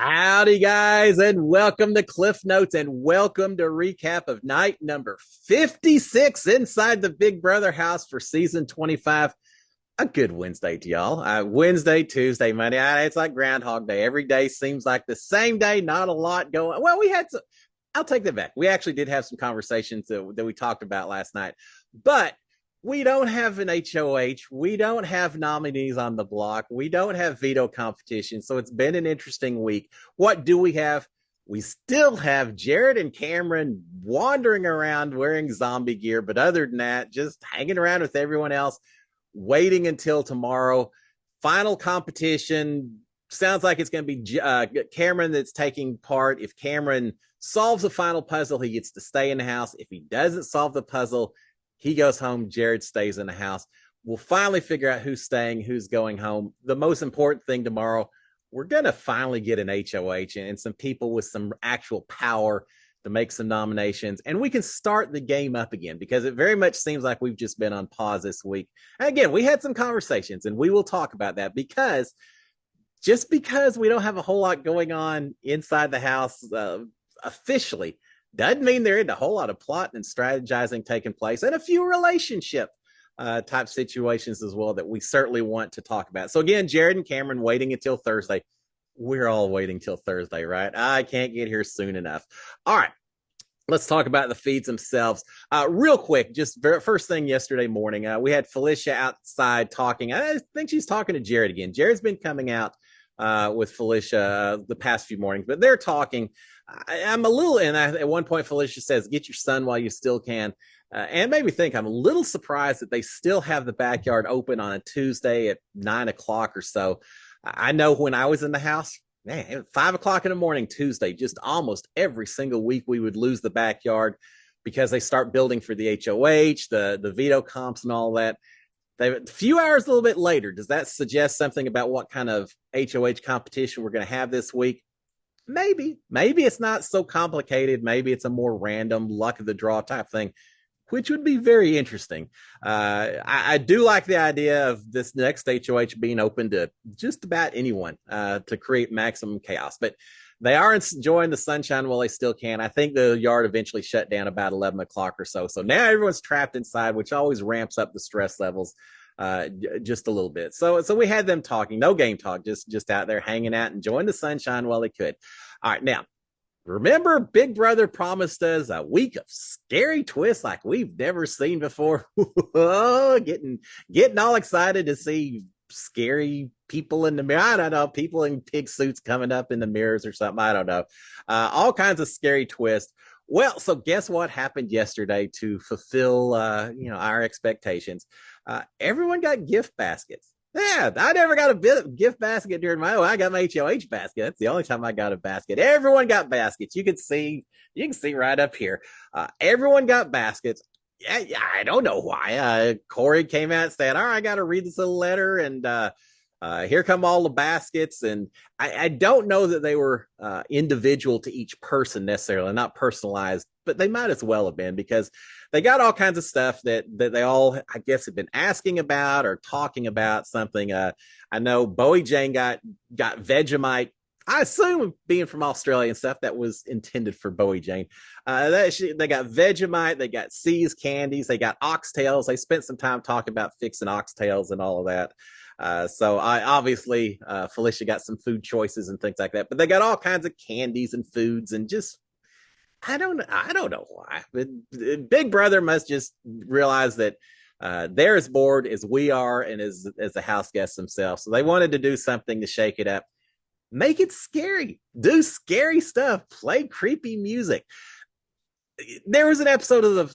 Howdy, guys, and welcome to Cliff Notes and welcome to recap of night number 56 inside the Big Brother house for season 25. A good Wednesday to y'all. Wednesday, Tuesday, Monday. It's like Groundhog Day. Every day seems like the same day, not a lot going. Well, we had some, I'll take that back. We actually did have some conversations that we talked about last night, but we don't have an HOH. We don't have nominees on the block. We don't have veto competition. So it's been an interesting week. What do we have? We still have Jared and Cameron wandering around wearing zombie gear. But other than that, just hanging around with everyone else, waiting until tomorrow. Final competition. Sounds like it's going to be Cameron that's taking part. If Cameron solves the final puzzle, he gets to stay in the house. If he doesn't solve the puzzle, he goes home. Jared stays in the house. We'll finally figure out who's staying, who's going home. The most important thing tomorrow, we're going to finally get an HOH and some people with some actual power to make some nominations. And we can start the game up again because it very much seems like we've just been on pause this week. And again, we had some conversations and we will talk about that because just because we don't have a whole lot going on inside the house officially doesn't mean there isn't a whole lot of plotting and strategizing taking place and a few relationship type situations as well that we certainly want to talk about. So again, Jared and Cameron waiting until Thursday. We're all waiting till Thursday, right? I can't get here soon enough. All right. Let's talk about the feeds themselves. Real quick, just first thing yesterday morning, we had Felicia outside talking. I think she's talking to Jared again. Jared's been coming out with Felicia the past few mornings, but they're talking. I'm a little, and at one point, Felicia says, "Get your son while you still can." And it made me think I'm a little surprised that they still have the backyard open on a Tuesday at 9 o'clock or so. I know when I was in the house, man, 5 o'clock in the morning, Tuesday, just almost every single week we would lose the backyard because they start building for the HOH, the veto comps and all that. A few hours a little bit later, does that suggest something about what kind of HOH competition we're going to have this week? Maybe it's not so complicated. Maybe it's a more random luck of the draw type thing, which would be very interesting. I do like the idea of this next HOH being open to just about anyone to create maximum chaos, but they are enjoying the sunshine while they still can. I think the yard eventually shut down about 11 o'clock or so. So now everyone's trapped inside, which always ramps up the stress levels just a little bit. So we had them talking, no game talk, just out there hanging out, enjoying the sunshine while they could. All right, now remember, Big Brother promised us a week of scary twists like we've never seen before. getting all excited to see scary people in the mirror. I don't know, people in pig suits coming up in the mirrors or something. I don't know. All kinds of scary twists. Well, so guess what happened yesterday to fulfill our expectations? Everyone got gift baskets. Yeah, I never got a gift basket during I got my HOH basket. That's the only time I got a basket. Everyone got baskets. You can see right up here. Everyone got baskets. Yeah, I don't know why. Corey came out and said, "All right, I got to read this little letter," and here come all the baskets. And I don't know that they were individual to each person necessarily, not personalized, but they might as well have been because they got all kinds of stuff that they all, I guess, have been asking about or talking about something. I know Bowie Jane got Vegemite. I assume, being from Australia and stuff, that was intended for Bowie Jane. They got Vegemite, they got C's candies, they got oxtails. They spent some time talking about fixing oxtails and all of that. So I obviously Felicia got some food choices and things like that, but they got all kinds of candies and foods and just I don't know why. But Big Brother must just realize that they're as bored as we are and as the house guests themselves. So they wanted to do something to shake it up. Make it scary. Do scary stuff. Play creepy music. There was an episode of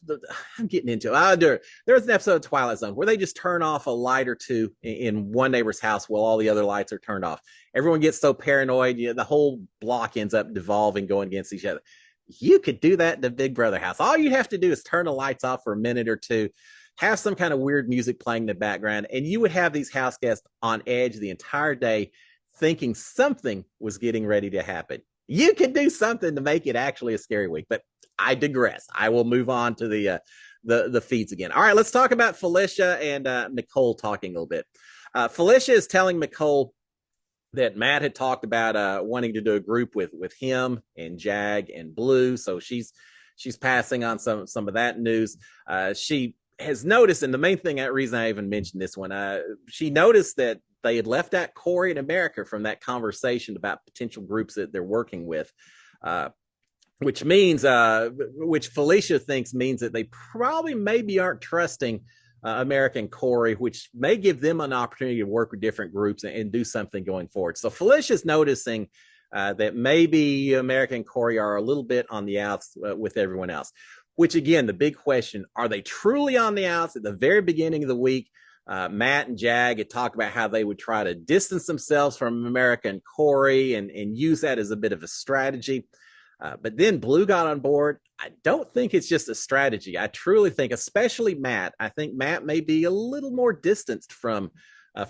I'm getting into it. There was an episode of Twilight Zone where they just turn off a light or two in one neighbor's house while all the other lights are turned off. Everyone gets so paranoid, the whole block ends up devolving, going against each other. You could do that in the Big Brother house. All you have to do is turn the lights off for a minute or two, have some kind of weird music playing in the background, and you would have these house guests on edge the entire day, thinking something was getting ready to happen. You could do something to make it actually a scary week, but I digress. I will move on to the feeds again. All right, let's talk about Felicia and Nicole talking a little bit. Felicia is telling Nicole that Matt had talked about wanting to do a group with him and Jag and Blue. So she's passing on some of that news. She has noticed, and the main thing, that reason I even mentioned this one, she noticed that they had left out Corey and America from that conversation about potential groups that they're working with. Which means, which Felicia thinks means that they probably maybe aren't trusting America and Corey, which may give them an opportunity to work with different groups and do something going forward. So Felicia's noticing that maybe America and Corey are a little bit on the outs with everyone else, which again, the big question, are they truly on the outs? At the very beginning of the week, Matt and Jag had talked about how they would try to distance themselves from America and Corey and use that as a bit of a strategy. But then Blue got on board. I don't think it's just a strategy. I truly think, especially Matt, I think Matt may be a little more distanced from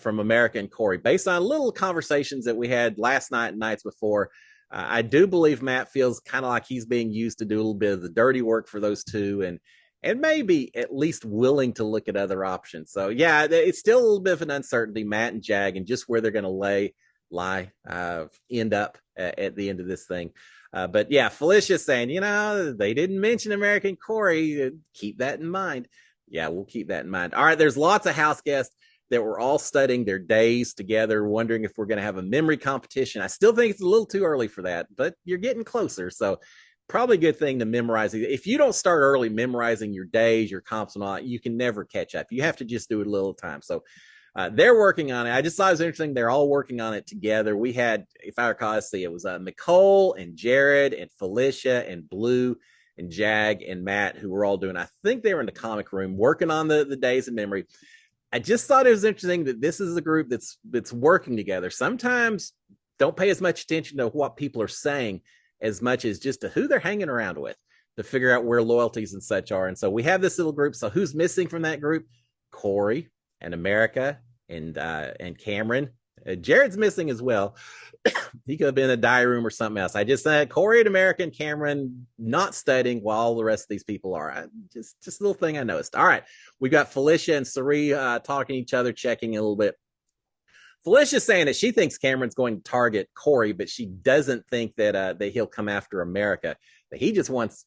America and Corey based on little conversations that we had last night and nights before. I do believe Matt feels kind of like he's being used to do a little bit of the dirty work for those two and maybe at least willing to look at other options. So yeah, it's still a little bit of an uncertainty, Matt and Jag, and just where they're going to end up at the end of this thing. But yeah, Felicia's saying, they didn't mention American Corey. Keep that in mind. Yeah, we'll keep that in mind. All right, there's lots of house guests that were all studying their days together, wondering if we're going to have a memory competition. I still think it's a little too early for that, but you're getting closer. So probably a good thing to memorize. If you don't start early memorizing your days, your comps and all that, you can never catch up. You have to just do it a little time. So they're working on it. I just thought it was interesting. They're all working on it together. We had, if I recall, it was Nicole and Jared and Felicia and Blue and Jag and Matt who were all doing, I think they were in the comic room working on the days of memory. I just thought it was interesting that this is a group that's working together. Sometimes don't pay as much attention to what people are saying as much as just to who they're hanging around with to figure out where loyalties and such are. And so we have this little group. So who's missing from that group? Corey and America and Cameron. Jared's missing as well. He could have been in a diary room or something else. I just said Corey and America and Cameron not studying while all the rest of these people are. Just a little thing I noticed. All right, we've got Felicia and Cirie talking to each other, checking a little bit. Felicia's saying that she thinks Cameron's going to target Corey, but she doesn't think that he'll come after America. That he just wants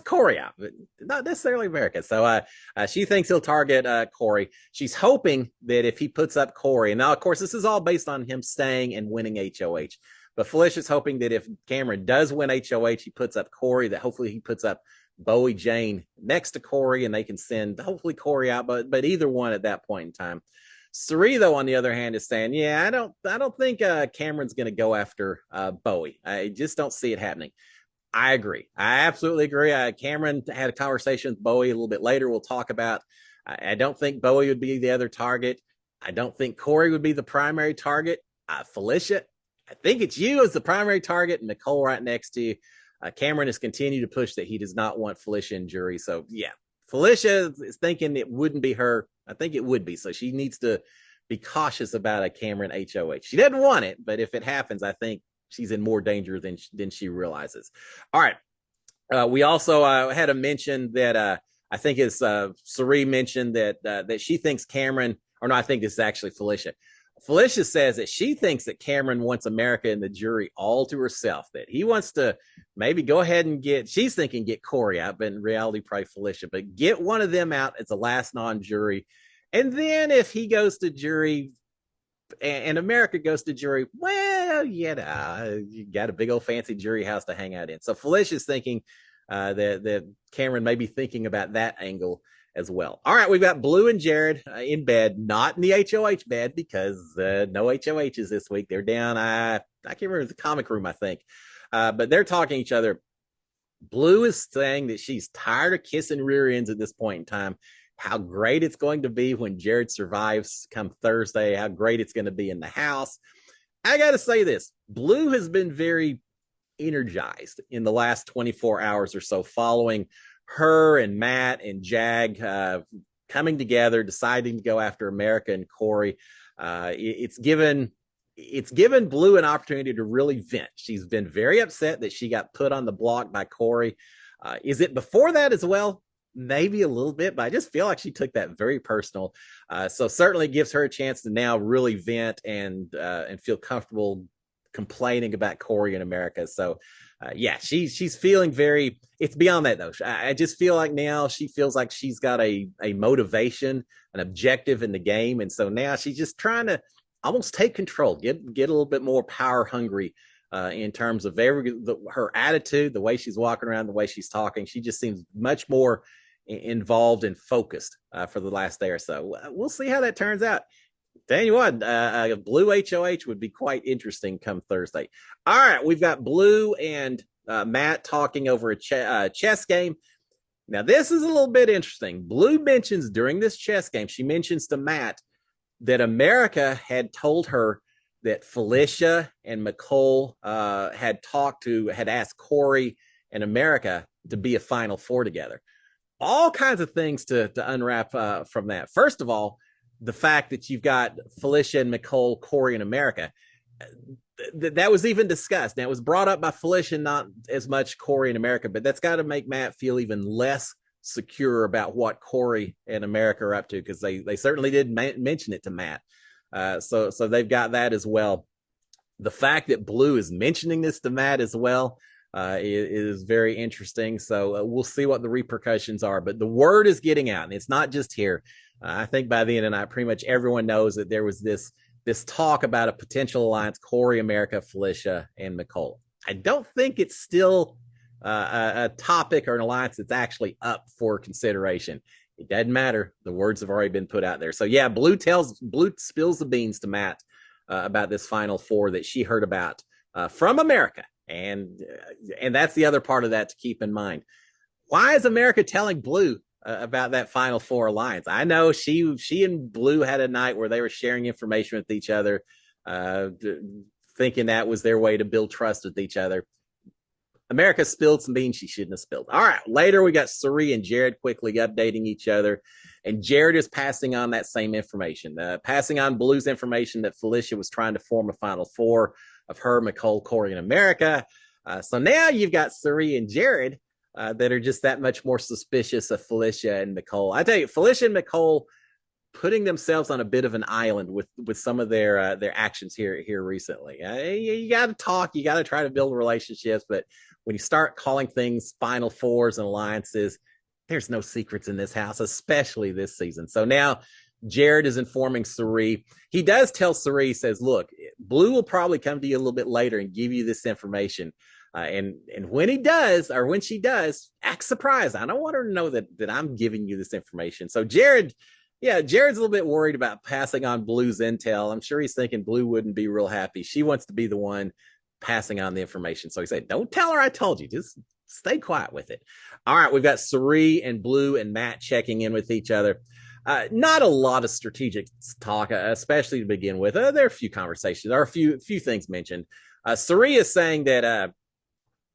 Corey out, but not necessarily America. So she thinks he'll target Corey. She's hoping that if he puts up Corey, and now, of course, this is all based on him staying and winning HOH. But Felicia's hoping that if Cameron does win HOH, he puts up Corey, that hopefully he puts up Bowie Jane next to Corey, and they can send hopefully Corey out, but either one at that point in time. Cirie, though, on the other hand, is saying, yeah, I don't think Cameron's going to go after Bowie. I just don't see it happening. I agree. I absolutely agree. Cameron had a conversation with Bowie a little bit later. We'll talk about. I don't think Bowie would be the other target. I don't think Corey would be the primary target. Felicia, I think it's you as the primary target, and Nicole right next to you. Cameron has continued to push that he does not want Felicia in jury. So yeah, Felicia is thinking it wouldn't be her. I think it would be. So she needs to be cautious about a Cameron HOH. She doesn't want it, but if it happens, I think she's in more danger than she realizes. All right. We also had a mention that I think it's Cirie mentioned that she thinks Cameron, or no, I think this is actually Felicia. Felicia says that she thinks that Cameron wants America and the jury all to herself, that he wants to maybe go ahead and she's thinking get Corey out, but in reality, probably Felicia, but get one of them out as the last non-jury. And then if he goes to jury, and America goes to jury, well, you got a big old fancy jury house to hang out in. So Felicia's thinking that Cameron may be thinking about that angle as well. All right, we've got Blue and Jared in bed, not in the HOH bed because no HOHs this week. They're down, I can't remember, the comic room, I think. But they're talking to each other. Blue is saying that she's tired of kissing rear ends at this point in time. How great it's going to be when Jared survives come Thursday, how great it's going to be in the house. I got to say this, Blue has been very energized in the last 24 hours or so following her and Matt and Jag coming together, deciding to go after America and Corey. It's given Blue an opportunity to really vent. She's been very upset that she got put on the block by Corey. Is it before that as well? maybe a little bit, but I just feel like she took that very personal. So certainly gives her a chance to now really vent and feel comfortable complaining about Corey in America. So yeah, she's feeling very. It's beyond that though. I just feel like now she feels like she's got a motivation, an objective in the game, and so now she's just trying to almost take control, get a little bit more power hungry in terms of her attitude, the way she's walking around, the way she's talking. She just seems much more involved and focused for the last day or so. We'll see how that turns out. Tell you what, Blue HOH would be quite interesting come Thursday. All right, we've got Blue and Matt talking over a chess game. Now, this is a little bit interesting. Blue mentions during this chess game, she mentions to Matt that America had told her that Felicia and Nicole had asked Corey and America to be a Final Four together. All kinds of things to unwrap from that. First of all, the fact that you've got Felicia and Nicole, Corey and America, that was even discussed. Now, it was brought up by Felicia, not as much Corey and America, but that's got to make Matt feel even less secure about what Corey and America are up to, because they certainly did mention it to Matt. So they've got that as well. The fact that Blue is mentioning this to Matt as well is very interesting. So we'll see what the repercussions are. But the word is getting out, and it's not just here. I think by the end of the night, pretty much everyone knows that there was this talk about a potential alliance: Corey, America, Felicia, and Nicole. I don't think it's still a topic or an alliance that's actually up for consideration. It doesn't matter. The words have already been put out there. So yeah, Blue spills the beans to Matt about this Final Four that she heard about from America, and that's the other part of that to keep in mind. Why is America telling Blue about that Final Four alliance? I know she and Blue had a night where they were sharing information with each other, thinking that was their way to build trust with each other. America spilled some beans she shouldn't have spilled. All right, later we got Cirie and Jared quickly updating each other, and Jared is passing on that same information, passing on Blue's information that Felicia was trying to form a Final Four of her, Nicole, Corey, and America. So now you've got Cirie and Jared that are just that much more suspicious of Felicia and Nicole. I tell you, Felicia and Nicole putting themselves on a bit of an island with some of their actions here recently. You got to talk, you got to try to build relationships, but when you start calling things Final Fours and alliances, there's no secrets in this house, especially this season. So now Jared is informing Cirie. He does tell Cirie, says, look, Blue will probably come to you a little bit later and give you this information. And when he does, or when she does, act surprised. I don't want her to know that I'm giving you this information. So Jared's a little bit worried about passing on Blue's intel. I'm sure he's thinking Blue wouldn't be real happy. She wants to be the one passing on the information. So he said, don't tell her I told you. Just stay quiet with it. All right, we've got Cirie and Blue and Matt checking in with each other. Not a lot of strategic talk, especially to begin with. There are a few conversations. There are a few things mentioned. Cirie is saying that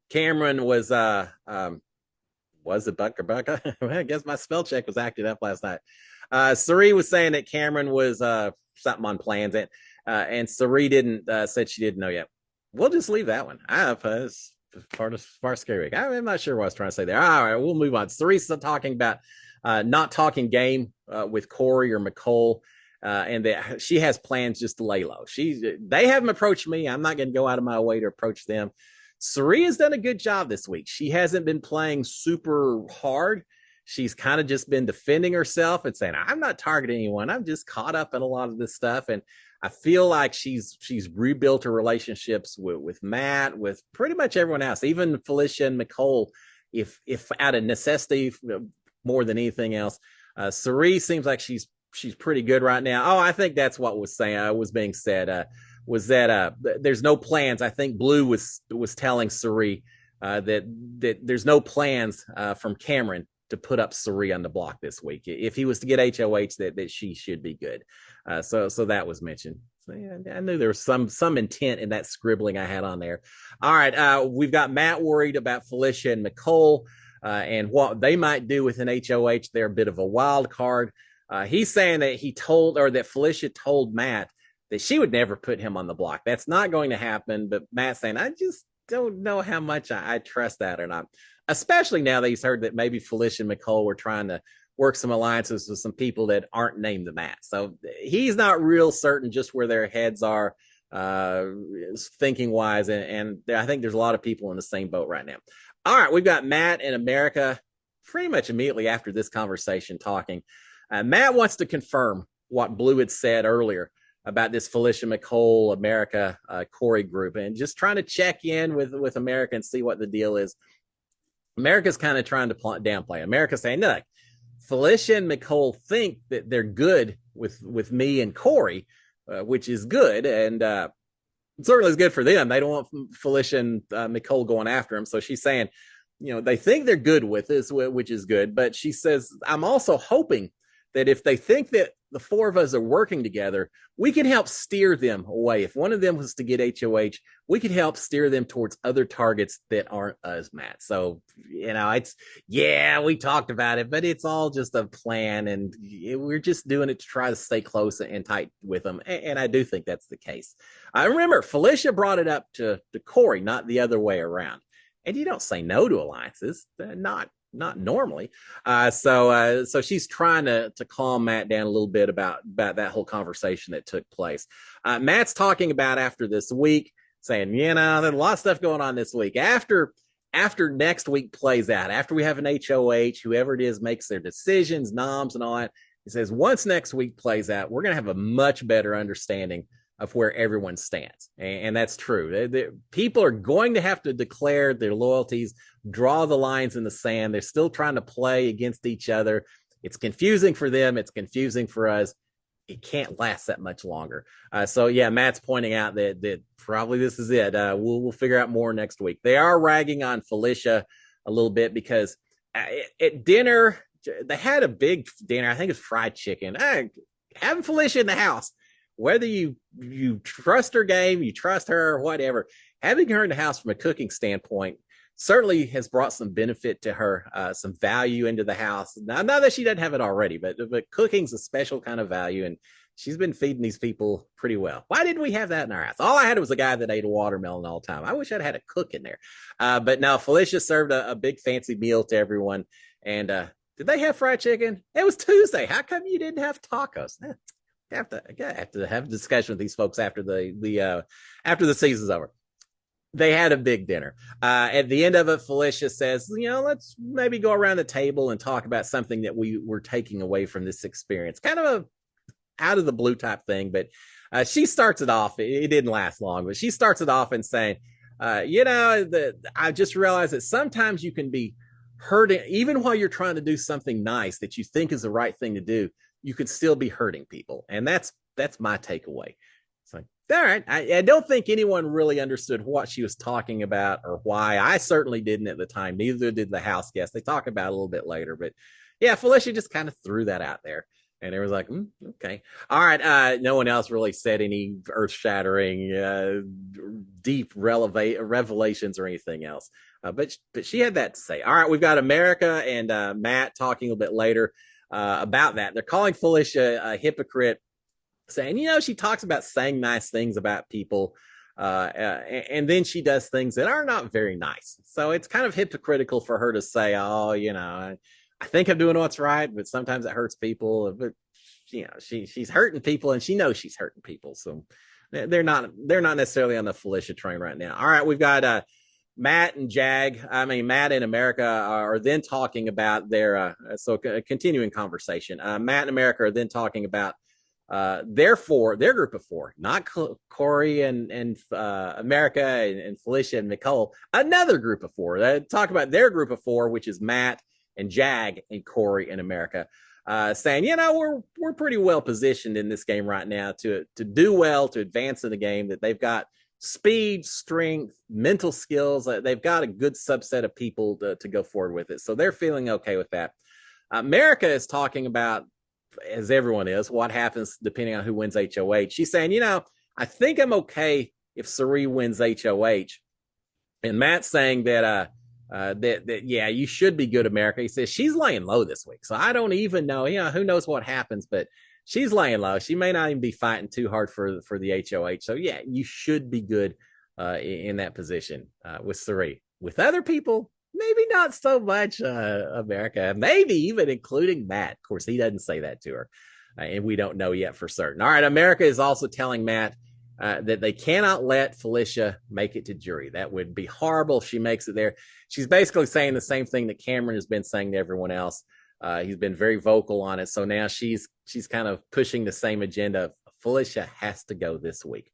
Cameron was it Bucker? Well, I guess my spell check was acted up last night. Cirie was saying that Cameron was something on plans, and Cirie said she didn't know yet. We'll just leave that one. As far scary. I'm not sure what I was trying to say there. All right, we'll move on. Cirie's talking about not talking game with Corey or Nicole, and that she has plans just to lay low. They haven't approached me. I'm not going to go out of my way to approach them. Cirie has done a good job this week. She hasn't been playing super hard. She's kind of just been defending herself and saying, I'm not targeting anyone. I'm just caught up in a lot of this stuff. And I feel like she's rebuilt her relationships with Matt, with pretty much everyone else, even Felicia and Nicole, if out of necessity more than anything else. Cirie seems like she's pretty good right now. Oh, I think that's what was being said. Was that there's no plans. I think Blue was telling Cirie that there's no plans from Cameron to put up Cirie on the block this week. If he was to get HOH, that she should be good. So that was mentioned. So yeah, I knew there was some intent in that scribbling I had on there. All right, we've got Matt worried about Felicia and Nicole and what they might do with an HOH. They're a bit of a wild card. He's saying that that Felicia told Matt that she would never put him on the block. That's not going to happen. But Matt's saying, I don't know how much I trust that or not, especially now that he's heard that maybe Felicia and Nicole were trying to work some alliances with some people that aren't named the Matt. So he's not real certain just where their heads are uh, thinking wise. And I think there's a lot of people in the same boat right now. All right, we've got Matt in America pretty much immediately after this conversation talking. Matt wants to confirm what Blue had said earlier about this Felicia McCole America Corey group, and just trying to check in with America and see what the deal is. America's kind of trying to downplay. America's saying, no, Felicia and McCole think that they're good with me and Corey, which is good, and certainly is good for them. They don't want Felicia and McCole going after him. So she's saying, they think they're good with this, which is good. But she says, I'm also hoping that if they think that the four of us are working together, we can help steer them away. If one of them was to get HOH, we could help steer them towards other targets that aren't us, Matt. So, we talked about it, but it's all just a plan, and we're just doing it to try to stay close and tight with them. And I do think that's the case. I remember Felicia brought it up to Corey, not the other way around. And you don't say no to alliances, not normally. So she's trying to calm Matt down a little bit about that whole conversation that took place. Matt's talking about after this week, saying, there's a lot of stuff going on this week. After next week plays out, after we have an HOH, whoever it is makes their decisions, noms and all that, he says, once next week plays out, we're going to have a much better understanding of where everyone stands. And that's true. People are going to have to declare their loyalties, draw the lines in the sand. They're still trying to play against each other. It's confusing for them. It's confusing for us. It can't last that much longer. Matt's pointing out that probably this is it. We'll figure out more next week. They are ragging on Felicia a little bit because at dinner, they had a big dinner. I think it's fried chicken. Having Felicia in the house, whether you trust her game, you trust her, or whatever, having her in the house from a cooking standpoint certainly has brought some benefit to her, some value into the house. Not that she doesn't have it already, but cooking's a special kind of value, and she's been feeding these people pretty well. Why didn't we have that in our house? All I had was a guy that ate a watermelon all the time. I wish I'd had a cook in there. But now Felicia served a big fancy meal to everyone. And did they have fried chicken? It was Tuesday. How come you didn't have tacos? Have to have a discussion with these folks after the season's over. They had a big dinner. At the end of it, Felicia says, let's maybe go around the table and talk about something that we were taking away from this experience. Kind of a out of the blue type thing, but she starts it off. It didn't last long, but she starts it off and saying, I just realized that sometimes you can be hurting, even while you're trying to do something nice that you think is the right thing to do, you could still be hurting people. And that's my takeaway. It's like, all right. I don't think anyone really understood what she was talking about or why. I certainly didn't at the time. Neither did the house guests. They talk about it a little bit later. But yeah, Felicia just kind of threw that out there. And it was like, okay. All right. No one else really said any earth-shattering, deep revelations or anything else. But she had that to say. All right. We've got America and Matt talking a bit later about that. They're calling Felicia a hypocrite, saying, she talks about saying nice things about people, and then she does things that are not very nice. So it's kind of hypocritical for her to say, I think I'm doing what's right, but sometimes it hurts people. But she's hurting people, and she knows she's hurting people. So they're not necessarily on the Felicia train right now. All right, we've got Matt and America are then talking about their continuing conversation. Matt and America are then talking about their group of four, not Corey and America and Felicia and Nicole, another group of four. They talk about their group of four, which is Matt and Jag and Corey and America, saying, we're pretty well positioned in this game right now to do well, to advance in the game, that they've got speed, strength, mental skills. They've got a good subset of people to go forward with it. So they're feeling okay with that. America is talking about, as everyone is, what happens depending on who wins HOH. She's saying, I think I'm okay if Cirie wins HOH. And Matt's saying that you should be good, America. He says she's laying low this week. So I don't even know, who knows what happens, but she's laying low. She may not even be fighting too hard for the HOH. So yeah, you should be good in that position with Cirie. With other people, maybe not so much, America, maybe even including Matt. Of course, he doesn't say that to her, and we don't know yet for certain. All right, America is also telling Matt that they cannot let Felicia make it to jury. That would be horrible if she makes it there. She's basically saying the same thing that Cameron has been saying to everyone else. He's been very vocal on it. So now she's kind of pushing the same agenda. Felicia has to go this week.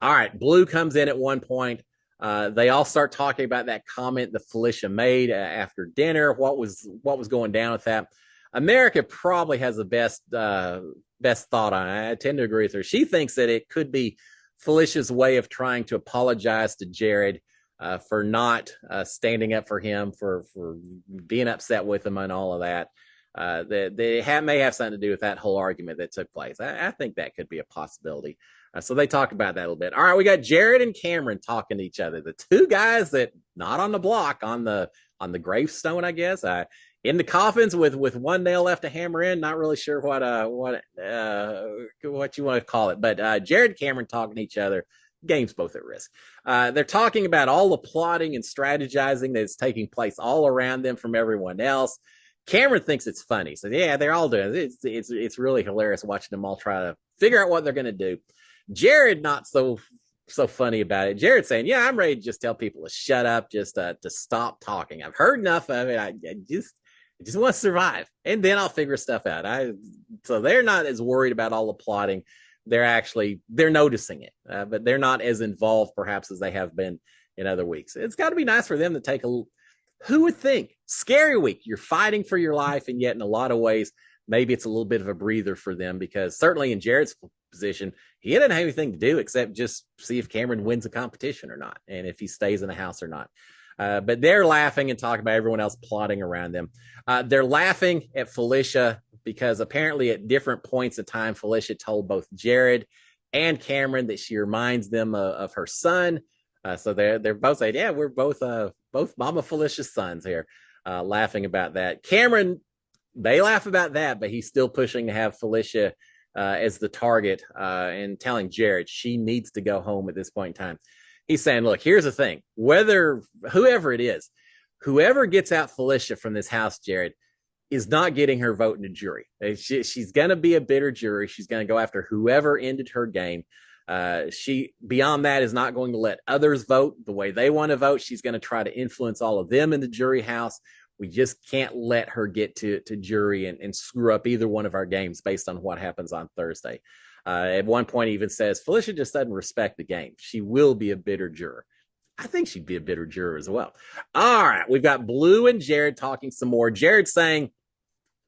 All right, Blue comes in at one point. They all start talking about that comment that Felicia made after dinner. What was going down with that? America probably has the best thought on it. I tend to agree with her. She thinks that it could be Felicia's way of trying to apologize to Jared for not standing up for him, for being upset with him and all of that. They may have something to do with that whole argument that took place. I think that could be a possibility. So they talk about that a little bit. All right, we got Jared and Cameron talking to each other. The two guys that not on the block, on the gravestone, I guess. In the coffins with one nail left to hammer in. Not really sure what you want to call it, but Jared and Cameron talking to each other. Game's both at risk. They're talking about all the plotting and strategizing that's taking place all around them from everyone else. Cameron thinks it's funny, so yeah, they're all doing it. It's really hilarious watching them all try to figure out what they're going to do. Jared not so funny about it. Jared saying, "Yeah, I'm ready to just tell people to shut up, just to stop talking. I've heard enough of it. I just want to survive, and then I'll figure stuff out." So they're not as worried about all the plotting. They're noticing it, but they're not as involved perhaps as they have been in other weeks. It's got to be nice for them to take who would think? Scary week. You're fighting for your life, and yet in a lot of ways, maybe it's a little bit of a breather for them, because certainly in Jared's position, he didn't have anything to do except just see if Cameron wins the competition or not, and if he stays in the house or not. But they're laughing and talking about everyone else plotting around them. They're laughing at Felicia because apparently at different points in time, Felicia told both Jared and Cameron that she reminds them of her son. So they're both saying, "Yeah, we're both Mama Felicia's sons here," laughing about that. Cameron, they laugh about that, but he's still pushing to have Felicia as the target and telling Jared she needs to go home at this point in time. He's saying, "Look, here's the thing. Whoever it is, whoever gets out Felicia from this house, Jared, is not getting her vote in the jury. She's going to be a bitter jury. She's going to go after whoever ended her game. She, beyond that, is not going to let others vote the way they want to vote. She's going to try to influence all of them in the jury house. We just can't let her get to jury and screw up either one of our games based on what happens on Thursday." At one point, he even says, "Felicia just doesn't respect the game. She will be a bitter juror." I think she'd be a bitter juror as well. All right, we've got Blue and Jared talking some more. Jared saying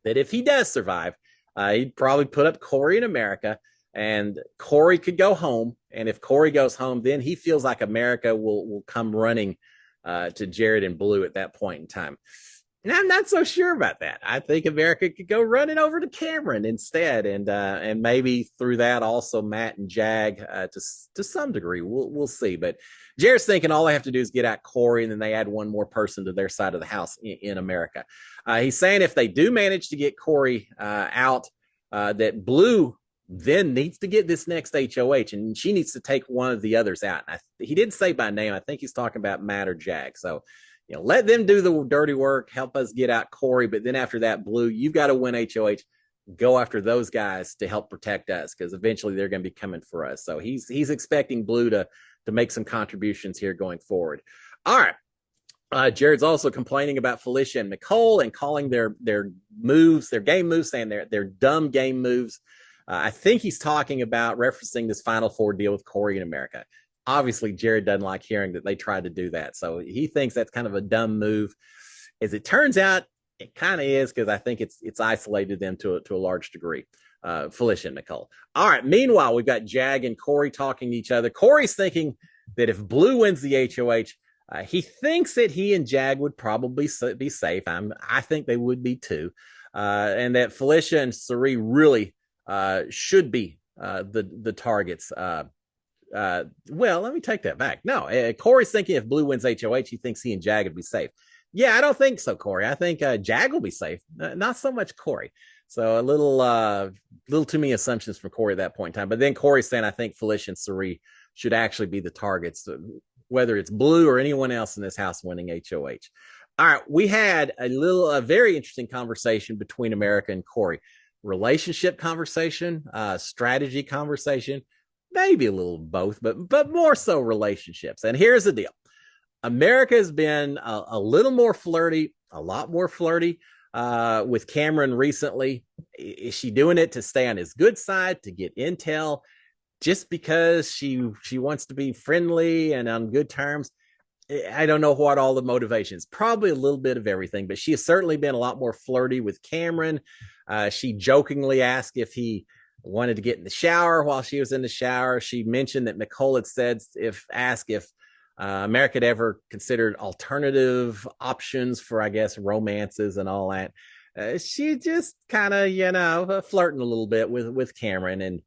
that if he does survive, he'd probably put up Corey in America, and Corey could go home. And if Corey goes home, then he feels like America will come running to Jared and Blue at that point in time. And I'm not so sure about that. I think America could go running over to Cameron instead, and maybe through that also Matt and Jag to some degree. We'll see. But Jared's thinking all they have to do is get out Corey, and then they add one more person to their side of the house in America. He's saying if they do manage to get Corey out, that Blue then needs to get this next HOH, and she needs to take one of the others out. He didn't say by name. I think he's talking about Matt or Jag. So, let them do the dirty work, help us get out Corey. But then after that, Blue, you've got to win HOH. Go after those guys to help protect us, because eventually they're going to be coming for us. So he's expecting Blue to make some contributions here going forward. All right. Jared's also complaining about Felicia and Nicole and calling their moves, their game moves, saying they're dumb game moves. I think he's talking about referencing this Final Four deal with Corey in America. Obviously, Jared doesn't like hearing that they tried to do that. So he thinks that's kind of a dumb move. As it turns out, it kind of is, because I think it's isolated them to a large degree, Felicia and Nicole. All right. Meanwhile, we've got Jag and Corey talking to each other. Corey's thinking that if Blue wins the HOH, he thinks that he and Jag would probably be safe. I think they would be too. And that Felicia and Cirie really should be the targets. Well, let me take that back. No, Corey's thinking if Blue wins HOH, he thinks he and Jag would be safe. Yeah, I don't think so, Corey. I think Jag will be safe, not so much Corey. So a little too many assumptions for Corey at that point in time. But then Corey's saying, I think Felicia and Cirie should actually be the targets. whether it's Blue or anyone else in this house winning HOH. All right, we had a very interesting conversation between America and Corey. Relationship conversation, strategy conversation, maybe a little both, but more so relationships. And here's the deal: America has been a little more flirty, a lot more flirty with Cameron recently. Is she doing it to stay on his good side, to get intel, just because she wants to be friendly and on good terms? I don't know what all the motivations. Probably a little bit of everything, but she has certainly been a lot more flirty with Cameron. She jokingly asked if he wanted to get in the shower while she was in the shower. She mentioned that Nicole had said asked if America had ever considered alternative options for, I guess, romances and all that. She just kind of, flirting a little bit with Cameron. And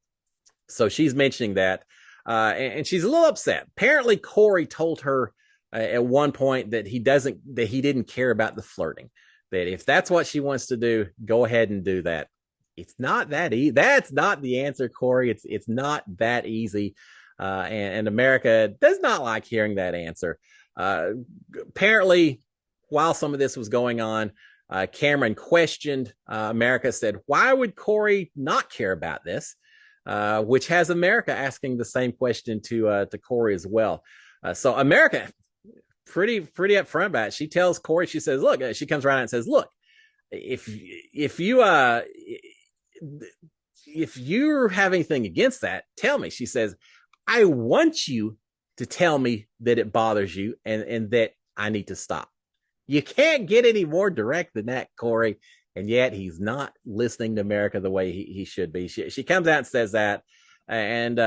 so she's mentioning that. And she's a little upset. Apparently, Corey told her at one point that he didn't care about the flirting, that if that's what she wants to do, go ahead and do that. It's not that easy. That's not the answer, Corey. It's not that easy. And America does not like hearing that answer. Apparently, while some of this was going on, Cameron questioned America, said, why would Corey not care about this? Which has America asking the same question to Corey as well. So America, pretty upfront about it. She tells Corey, she says, look, she comes around and says, look, if you have anything against that, tell me. She says, I want you to tell me that it bothers you and that I need to stop. You can't get any more direct than that, Corey. And yet he's not listening to America the way he should be. She comes out and says that. And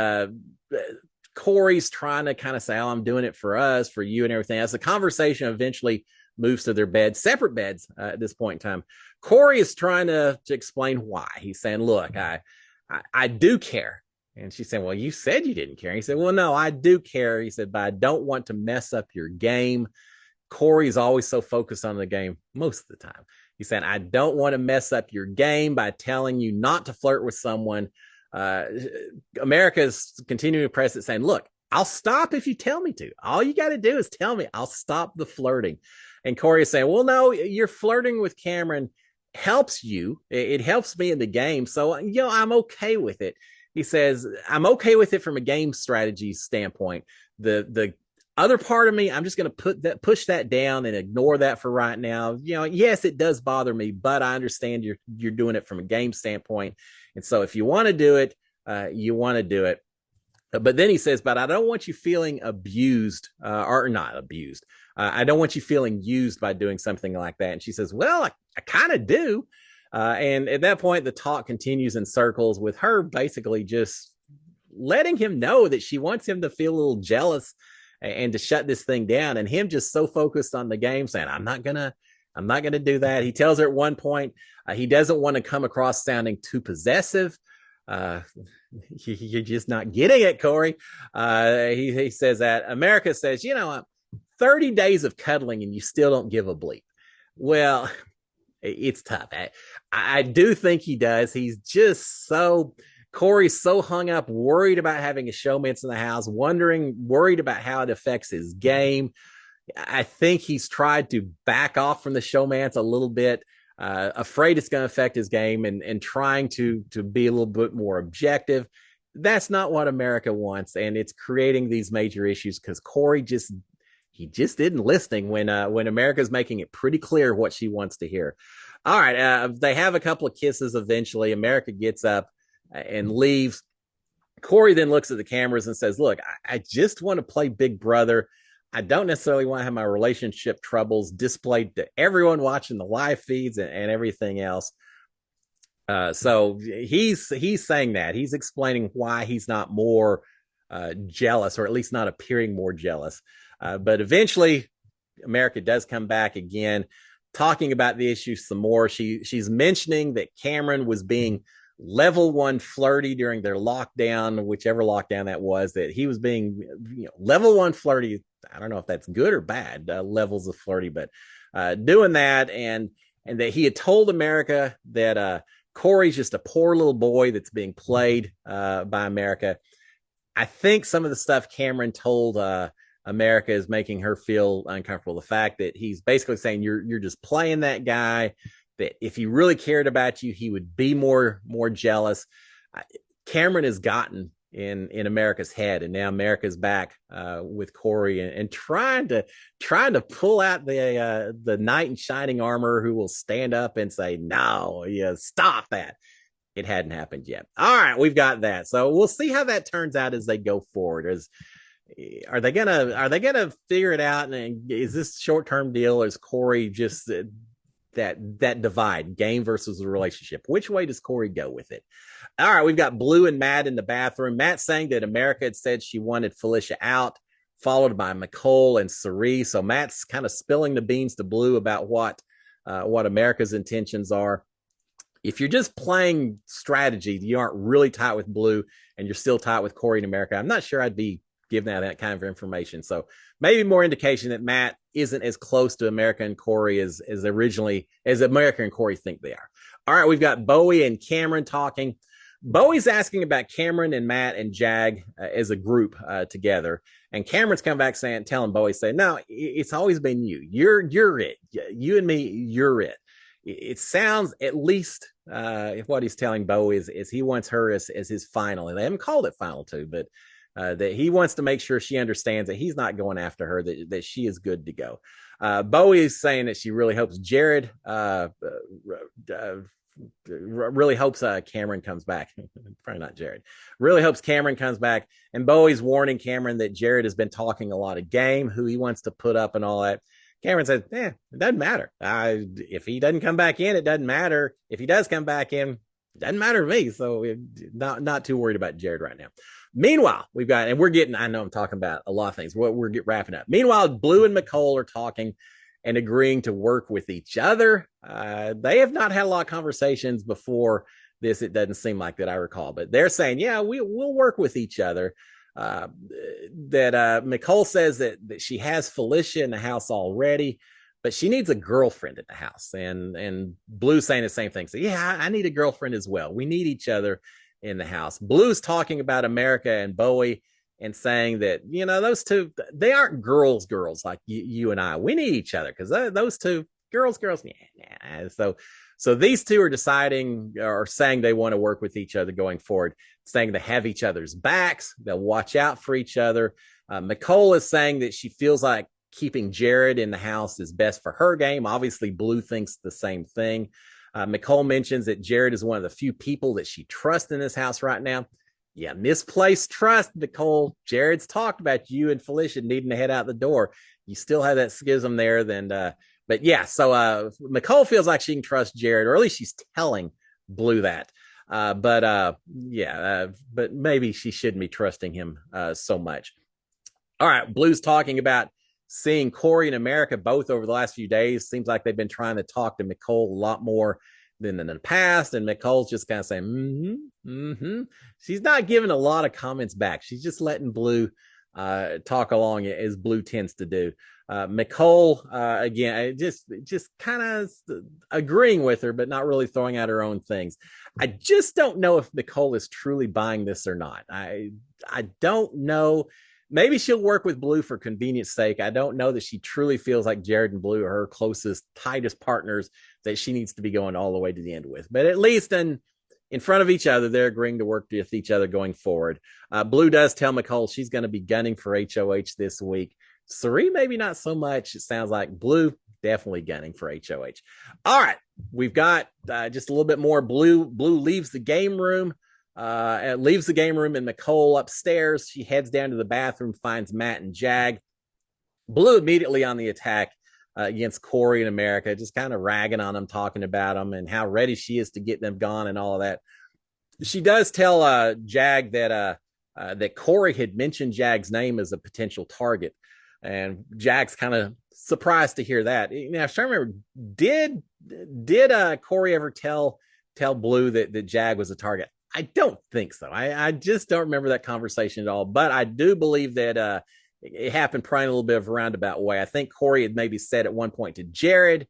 Corey's trying to kind of say, oh, I'm doing it for us, for you and everything. As the conversation eventually moves to their beds, separate beds at this point in time, Corey is trying to explain why. He's saying, look, I do care. And she's saying, well, you said you didn't care. And he said, well, no, I do care. He said, but I don't want to mess up your game. Corey's always so focused on the game most of the time. He said, I don't want to mess up your game by telling you not to flirt with someone. America's continuing to press it, saying, look, I'll stop if you tell me to. All you got to do is tell me. I'll stop the flirting. And Corey is saying, well, no, you're flirting with Cameron helps you. It helps me in the game. So, I'm okay with it. He says, I'm okay with it from a game strategy standpoint. The other part of me, I'm just going to push that down and ignore that for right now. Yes, it does bother me, but I understand you're doing it from a game standpoint. And so if you want to do it, you want to do it. But then he says, but I don't want you feeling abused or not abused. I don't want you feeling used by doing something like that. And she says, well, I kind of do. And at that point, the talk continues in circles with her basically just letting him know that she wants him to feel a little jealous and to shut this thing down. And him just so focused on the game, saying, I'm not gonna do that. He tells her at one point he doesn't want to come across sounding too possessive. You're just not getting it, Corey. He says that. America says, 30 days of cuddling and you still don't give a bleep. Well, it's tough. I do think he does. He's just Corey's so hung up, worried about having a showmance in the house, worried about how it affects his game. I think he's tried to back off from the showmance a little bit, afraid it's going to affect his game and trying to be a little bit more objective. That's not what America wants. And it's creating these major issues because Corey just isn't listening when America's making it pretty clear what she wants to hear. All right. They have a couple of kisses eventually. America gets up and leaves. Corey then looks at the cameras and says, look, I just want to play Big Brother. I don't necessarily want to have my relationship troubles displayed to everyone watching the live feeds and everything else. So he's saying that. He's explaining why he's not more jealous, or at least not appearing more jealous. But eventually, America does come back again, talking about the issue some more. She's mentioning that Cameron was being level 1 flirty during their lockdown, whichever lockdown that was, that he was being level 1 flirty. I don't know if that's good or bad levels of flirty, but doing that, and that he had told America that Corey's just a poor little boy that's being played by America. I think some of the stuff Cameron told America is making her feel uncomfortable. The fact that he's basically saying you're just playing that guy, that if he really cared about you, he would be more jealous. Cameron has gotten in America's head, and now America's back with Corey and trying to pull out the knight in shining armor who will stand up and say, no, yeah, stop that. It hadn't happened yet. All right, we've got that. So we'll see how that turns out as they go forward. Are they gonna figure it out? And is this short-term deal? Or is Corey just that divide, game versus the relationship? Which way does Corey go with it? All right, we've got Blue and Matt in the bathroom. Matt saying that America had said she wanted Felicia out, followed by Nicole and Cirie. So Matt's kind of spilling the beans to Blue about what America's intentions are. If you're just playing strategy, you aren't really tight with Blue, and you're still tight with Corey and America, I'm not sure I'd be giving out that kind of information. So maybe more indication that Matt isn't as close to America and Corey as America and Corey think they are. All right, we've got Bowie and Cameron talking. Bowie's asking about Cameron and Matt and Jag as a group together. And Cameron's come back telling Bowie, saying, no, it's always been you. You're it. You and me, you're it. It sounds, at least what he's telling Bowie is he wants her as his final. And they haven't called it final too, but that he wants to make sure she understands that he's not going after her, that she is good to go. Bowie is saying that she really hopes Jared really hopes Cameron comes back. Probably not Jared. Really hopes Cameron comes back. And Bowie's warning Cameron that Jared has been talking a lot of game, who he wants to put up and all that. Cameron says, it doesn't matter. If he doesn't come back in, it doesn't matter. If he does come back in, it doesn't matter to me. So not too worried about Jared right now. Meanwhile, we've got, and I know I'm talking about a lot of things. We're wrapping up. Meanwhile, Blue and Nicole are talking and agreeing to work with each other. They have not had a lot of conversations before this. It doesn't seem like that I recall, but they're saying, yeah, we'll work with each other. Nicole says that she has Felicia in the house already, but she needs a girlfriend in the house. And Blue's saying the same thing. So yeah, I need a girlfriend as well. We need each other in the house. Blue's talking about America and Bowie and saying that, those two, they aren't girls like you and I. We need each other because those two girls. Yeah. So these two are deciding or saying they want to work with each other going forward, saying they have each other's backs. They'll watch out for each other. Nicole is saying that she feels like keeping Jared in the house is best for her game. Obviously, Blue thinks the same thing. Nicole mentions that Jared is one of the few people that she trusts in this house right now. Yeah, misplaced trust, Nicole. Jared's talked about you and Felicia needing to head out the door. You still have that schism there. But yeah, so Nicole feels like she can trust Jared, or at least she's telling Blue that. But maybe she shouldn't be trusting him so much. All right, Blue's talking about seeing Corey and America both over the last few days. Seems like they've been trying to talk to Nicole a lot more than in the past, and Nicole's just kind of saying, She's not giving a lot of comments back. She's just letting Blue talk along, as Blue tends to do. Nicole, again, just kind of agreeing with her, but not really throwing out her own things. I just don't know if Nicole is truly buying this or not. I don't know. Maybe she'll work with Blue for convenience sake. I don't know that she truly feels like Jared and Blue are her closest, tightest partners that she needs to be going all the way to the end with. But at least in front of each other, they're agreeing to work with each other going forward. Blue does tell Nicole she's going to be gunning for HOH this week. Cirie, maybe not so much. It sounds like Blue definitely gunning for HOH. All right, we've got just a little bit more. Blue leaves the game room. And Nicole upstairs. She heads down to the bathroom, finds Matt and Jag. Blue immediately on the attack against Corey and America, just kind of ragging on them, talking about them and how ready she is to get them gone and all of that. She does tell Jag that Corey had mentioned Jag's name as a potential target, and Jag's kind of surprised to hear that. I was trying to remember, did Corey ever tell Blue that Jag was a target? I don't think so. I just don't remember that conversation at all. But I do believe that it happened probably in a little bit of a roundabout way. I think Corey had maybe said at one point to Jared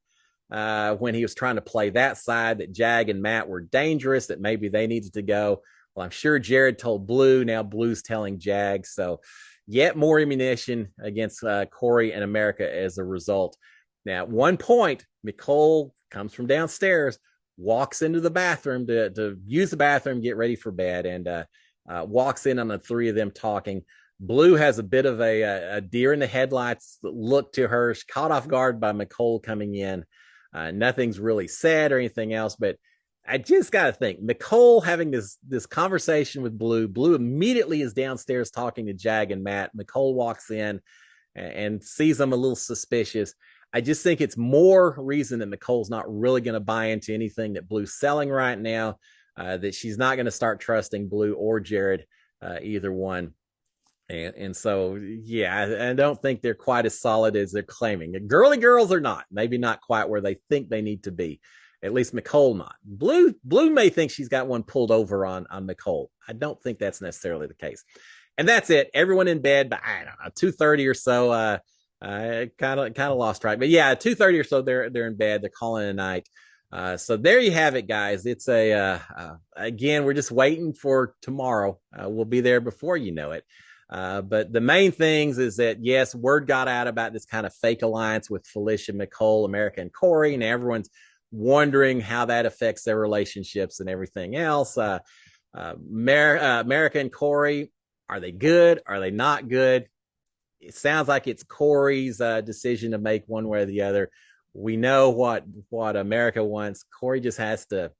when he was trying to play that side that Jag and Matt were dangerous, that maybe they needed to go. Well, I'm sure Jared told Blue. Now Blue's telling Jag. So, yet more ammunition against Corey and America as a result. Now, at one point, Nicole comes from downstairs, walks into the bathroom to use the bathroom, get ready for bed, and walks in on the three of them talking. Blue has a bit of a deer in the headlights look to her. She's caught off guard by Nicole coming in. Nothing's really said or anything else, but I just got to think Nicole having this conversation with Blue. Blue immediately is downstairs talking to Jag and Matt. Nicole walks in and sees them a little suspicious. I just think it's more reason that Nicole's not really going to buy into anything that Blue's selling right now, that she's not going to start trusting Blue or Jared, either one. And so, yeah, I don't think they're quite as solid as they're claiming. The girly girls are not, maybe not quite where they think they need to be. At least Nicole not. Blue may think she's got one pulled over on Nicole. I don't think that's necessarily the case. And that's it. Everyone in bed, but I don't know, 2:30 or so. Kind of lost track. But yeah, 2:30 or so, they're in bed. They're calling it a night. So there you have it, guys. It's again, we're just waiting for tomorrow. We'll be there before you know it. But the main things is that, yes, word got out about this kind of fake alliance with Felicia, Nicole, America, and Corey, and everyone's wondering how that affects their relationships and everything else. America and Corey, are they good? Are they not good? It sounds like it's Corey's decision to make one way or the other. We know what America wants. Corey just has to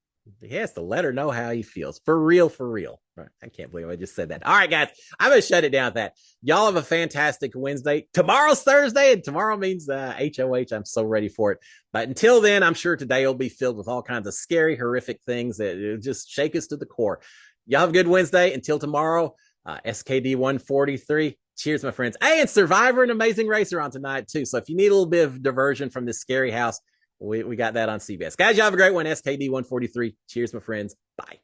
let her know how he feels. For real, for real. I can't believe I just said that. All right, guys, I'm going to shut it down at that. Y'all have a fantastic Wednesday. Tomorrow's Thursday, and tomorrow means HOH. I'm so ready for it. But until then, I'm sure today will be filled with all kinds of scary, horrific things that just shake us to the core. Y'all have a good Wednesday. Until tomorrow, SKD 143. Cheers, my friends. Hey, and Survivor and Amazing Racer on tonight, too. So if you need a little bit of diversion from this scary house, we got that on CBS. Guys, y'all have a great one. SKD 143. Cheers, my friends. Bye.